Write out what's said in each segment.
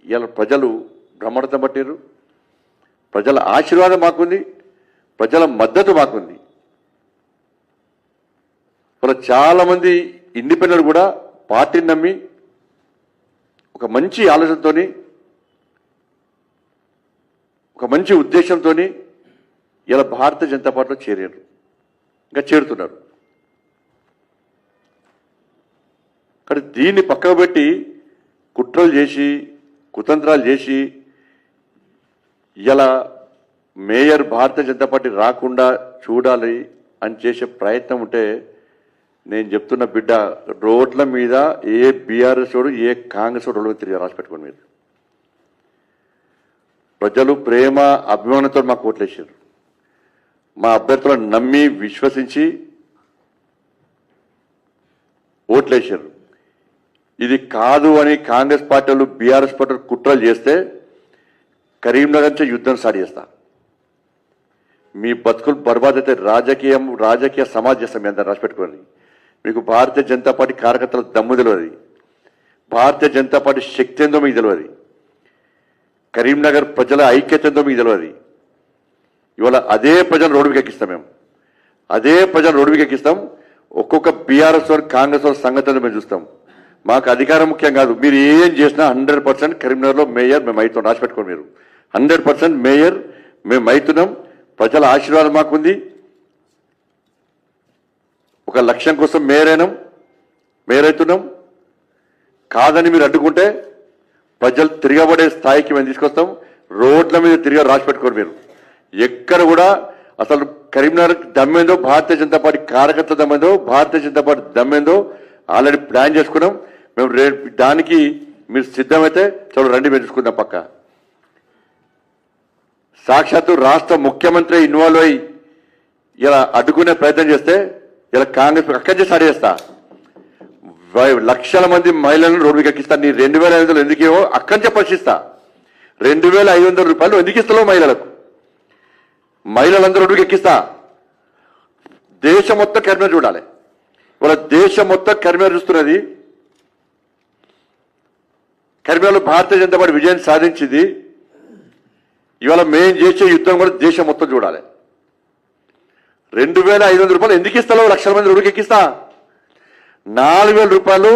ఇలా ప్రజలు బ్రహ్మరథం పట్టారు. ప్రజల ఆశీర్వాదం మాకుంది, ప్రజల మద్దతు మాకుంది. ఇలా చాలామంది ఇండిపెండెంట్ కూడా పార్టీని నమ్మి ఒక మంచి ఆలోచనతో, ఒక మంచి ఉద్దేశంతో ఇలా భారతీయ జనతా పార్టీలో చేరారు, ఇంకా చేరుతున్నారు. కానీ దీన్ని పక్కకు పెట్టి కుట్రలు చేసి కుతంత్రాలు చేసి ఇలా మేయర్ భారతీయ జనతా పార్టీ రాకుండా చూడాలి అని చేసే ప్రయత్నం ఉంటే నేను చెప్తున్న బిడ్డ, రోడ్ల మీద ఏ బీఆర్ఎస్ వాడు ఏ కాంగ్రెస్ వాడు రోడ్ల తిరిగి రాసి పెట్టుకోండి. మీరు ప్రజలు ప్రేమ అభిమానంతో మాకు ఓట్లేసారు. మా అభ్యర్థులను నమ్మి విశ్వసించి ఓట్లేసారు. ఇది కాదు అని కాంగ్రెస్ పార్టీలు బీఆర్ఎస్ పార్టీలు కుట్రలు చేస్తే కరీంనగర్ నుంచి యుద్ధం స్టార్ట్ చేస్తా. మీ బతుకులు బర్బాద్ అయితే రాజకీయ సమాజ్ చేస్తాం. మీ అందరూ రాసి పెట్టుకోండి. మీకు భారతీయ జనతా పార్టీ కార్యకర్తల దమ్ము తెలియదు, భారతీయ జనతా పార్టీ శక్తి ఏందో మీకు తెలియదు, కరీంనగర్ ప్రజల ఐక్యత ఏందో మీకు తెలియదు. ఇవాళ అదే ప్రజలు రోడ్డుకి ఎక్కిస్తాం. మేము అదే ప్రజలు రోడ్డుకి ఎక్కిస్తాం. ఒక్కొక్క బీఆర్ఎస్ వారు కాంగ్రెస్ వారి సంగతి మేము చూస్తాం. మాకు అధికారం ముఖ్యం కాదు. మీరు ఏం చేసినా 100% కరీంనగర్లో మేయర్ మేము అవుతాం. రాసి పెట్టుకోండి. మీరు 100% మేయర్ మేము అవుతున్నాం. ప్రజల ఆశీర్వాదం మాకుంది. ఒక లక్ష్యం కోసం మేయర్ అవుతున్నాం. కాదని మీరు అడ్డుకుంటే ప్రజలు తిరగబడే స్థాయికి మేము తీసుకొస్తాం. రోడ్ల మీద తిరిగి రాసి పెట్టుకోండి. మీరు ఎక్కడ కూడా అసలు కరీంనగర్ దమ్మేందో, భారతీయ జనతా పార్టీ కార్యకర్తల దమ్మేందో, Bharatiya Janata party దమ్మేందో already plan చేసుకున్నాం. మేము దానికి మీరు సిద్ధమైతే చలో రండి, మేము చూసుకుందాం. పక్క సాక్షాత్తు రాష్ట్ర ముఖ్యమంత్రి ఇన్వాల్వ్ అయ్యి ఇలా అడ్డుకునే ప్రయత్నం చేస్తే ఇలా కాంగ్రెస్ అక్కడి నుంచి స్టార్ట్ చేస్తా. లక్షల మంది మహిళలను రోడ్డుకి ఎక్కిస్తా. నీ 2500 ఎందుకేవో అక్కడి నుంచి ప్రశ్నిస్తా. 2500 రూపాయలు ఎందుకు ఇస్తావు మహిళలకు? మహిళలందరూ రోడ్డుకి ఎక్కిస్తా. దేశం మొత్తం కరీంనగర్ చూడాలి. ఇవాళ దేశం మొత్తం కరీంనగర్ చూస్తున్నది. కరీంనగర్లో భారతీయ జనతా పార్టీ విజయం సాధించింది. ఇవాళ మేం చేసే యుద్ధం కూడా దేశం మొత్తం చూడాలి. 2500 రూపాయలు ఎందుకు ఇస్తావు? లక్షల మంది రోడ్డుకి ఎక్కిస్తా. 4000 రూపాయలు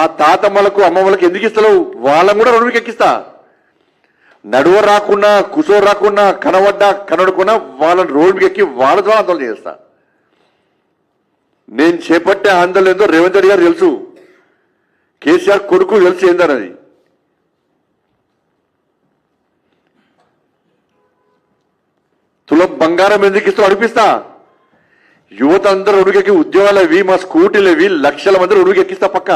ఆ తాతమ్మలకు అమ్మమ్మలకు ఎందుకు ఇస్తావు? వాళ్ళని కూడా రోడ్డుకి ఎక్కిస్తా. నడువ రాకున్నా, కుసో రాకున్నా, కనబడ్డా కనడుకున్నా వాళ్ళని రోడ్డుకి ఎక్కి వాళ్ళ ద్వారా ఆందోళన చేస్తా. నేను చేపట్టే ఆందోళన ఏందో రేవంత్ రెడ్డి గారు తెలుసు, కేసీఆర్ కొడుకు తెలుసు ఏందన్నది. తులం బంగారం ఎందుకు ఇస్తూ అడిపిస్తా. యువత అందరూ ఉడికెక్కి ఉద్యోగాలు అవి, మా స్కూటీలు అవి, లక్షల మంది ఉడికి ఎక్కిస్తా. పక్క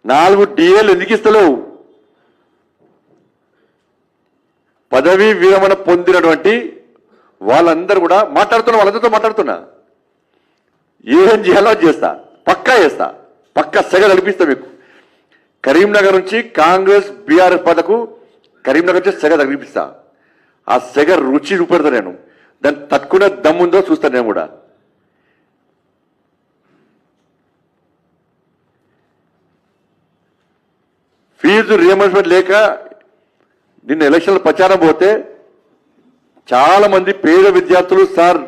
4 DAలు ఎందుకు ఇస్తలేవు? పదవీ విరమణ పొందినటువంటి వాళ్ళందరూ కూడా మాట్లాడుతున్నా, వాళ్ళందరితో మాట్లాడుతున్నా. ఏం చేయాలో చేస్తా, పక్కా చేస్తా, పక్కా సెగ నడిపిస్తా. మీకు కరీంనగర్ నుంచి కాంగ్రెస్ బీఆర్ఎస్ పార్టీలకు కరీంనగర్ నుంచి సెగ తగిలిపిస్తా. ఆ సెగ రుచి చూపెడతా. నేను దాన్ని తట్టుకునే దమ్ముందో చూస్తాను. నేను కూడా ఫీజు రియంబర్స్మెంట్ లేక నిన్న ఎలక్షన్ల ప్రచారం పోతే చాలా మంది పేద విద్యార్థులు, సార్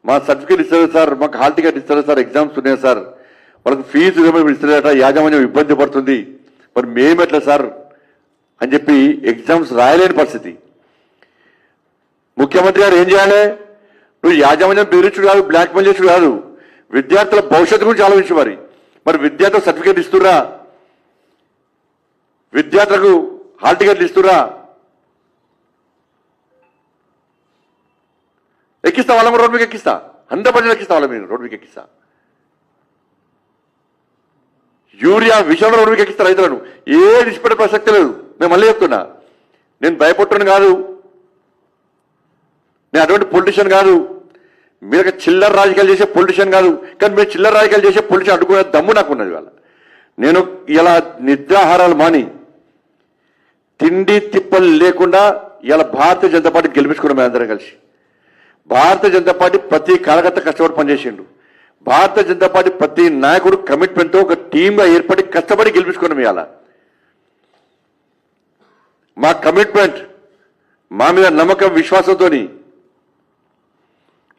మా సర్టిఫికేట్ ఇస్తారు సార్, మాకు హాల్ టికెట్ ఇస్తారు సార్, ఎగ్జామ్స్ ఉన్నాయి సార్, వాళ్ళకి ఫీజు రియంబర్స్మెంట్ ఇస్తారట, యాజమాన్యం ఇబ్బంది పడుతుంది, మరి మేమెట్లా సార్ అని చెప్పి ఎగ్జామ్స్ రాయలేని పరిస్థితి. ముఖ్యమంత్రి గారు ఏం చేయాలి? నువ్వు యాజమాన్యం బెదిరించుడు కాదు, బ్లాక్ మెయిల్ చేసుడు కాదు, విద్యార్థుల భవిష్యత్తు గురించి ఆలోచించు. మరి విద్యార్థులకు సర్టిఫికేట్ ఇస్తురా? విద్యార్థులకు హాల్ టికెట్లు ఇస్తురా? ఎక్కిస్తా. వాళ్ళ రోడ్డు మీకు ఎక్కిస్తా. 100% ఎక్కిస్తా. వాళ్ళ మీరు రోడ్డు మీకు ఎక్కిస్తా. యూరియా విషయంలో రోడ్డు మీకు ఎక్కిస్తా. రైతులను ఏది ఇష్టపడే ప్రసక్తి లేదు. నేను మళ్ళీ చెప్తున్నా, నేను భయపడుతున్నాను కాదు, నేను అటువంటి పొలిటీషియన్ కాదు, మీరు చిల్లర రాజకీయాలు చేసే పొలిటీషియన్ కాదు. కానీ మీరు చిల్లర రాజకీయాలు చేసే పొలిటీషియన్ అడ్డుకునే దమ్ము నాకు ఉన్నది. వాళ్ళ నేను ఇలా నిద్రాహారాలు మాని తిండి తిప్పలు లేకుండా ఇలా భారతీయ జనతా పార్టీ గెలిపించుకున్నాం. మేము అందరం కలిసి భారతీయ జనతా పార్టీ ప్రతి కార్యకర్త కష్టపడి పనిచేసిండు. భారతీయ జనతా పార్టీ ప్రతి నాయకుడు కమిట్మెంట్తో ఒక టీమ్గా ఏర్పడి కష్టపడి గెలిపించుకున్నాం. ఇలా మా కమిట్మెంట్, మా మీద నమ్మకం, విశ్వాసంతో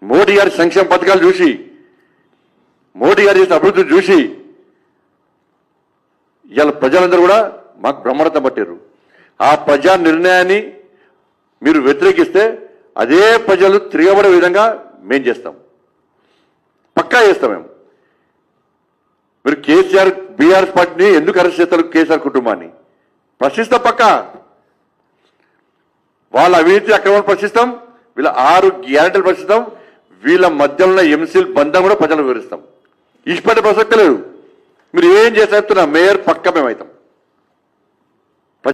మోడీ గారి సంక్షేమ పథకాలు చూసి, మోడీ గారి చేసిన అభివృద్ధిని చూసి ఇవాళ ప్రజలందరూ కూడా మాకు బ్రహ్మరథం పట్టారు. ఆ ప్రజా నిర్ణయాన్ని మీరు వ్యతిరేకిస్తే అదే ప్రజలు తిరగబడే విధంగా మేం చేస్తాం, పక్కా చేస్తాం. మేము మీరు కేసీఆర్ బీఆర్ఎస్ పార్టీని ఎందుకు అరెస్ట్ చేస్తారు? కేసీఆర్ కుటుంబాన్ని ప్రశ్నిస్తాం, పక్కా. వాళ్ళ అవినీతి అక్రమాలు ప్రశ్నిస్తాం, వీళ్ళ 6 గ్యారెంటీలు ప్రశ్నిస్తాం, వీళ్ళ మధ్యలో ఉన్న ఎంసీల్ బంధం కూడా ప్రజలకు వివరిస్తాం. ఇష్టపడే ప్రసక్తి లేదు. మీరు ఏం చేసేస్తున్నా మేయర్ పక్క మేమవుతాం.